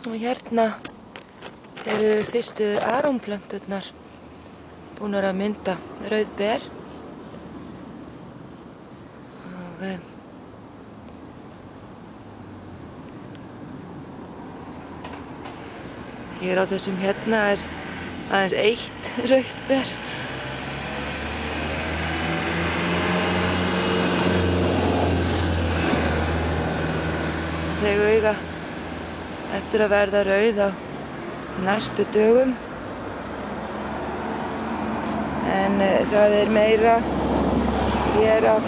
Og hérna eru fyrstu arómplönturnar búnar að mynda rauð ber. Og hér á þessum hérna er aðeins eitt rautt ber. Þau eiga eftir að verða rauð á næstu dögum. En það er meira hér af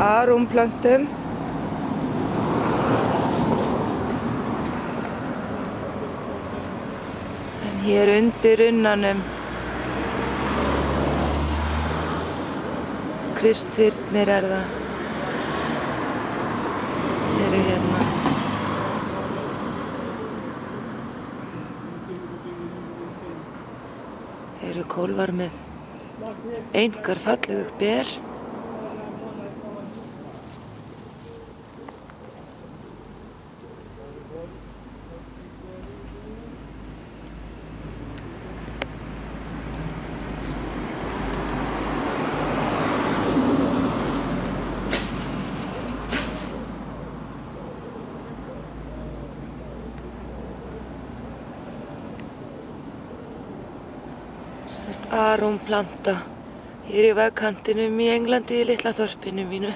arómplöntum. En hér undir runnanum kristþyrnir er það. Eru hérna. Eru kólfar með einkar fallegu ber. Arómplanta hér í vegkantinum í Englandi í litla þorpinu mínu.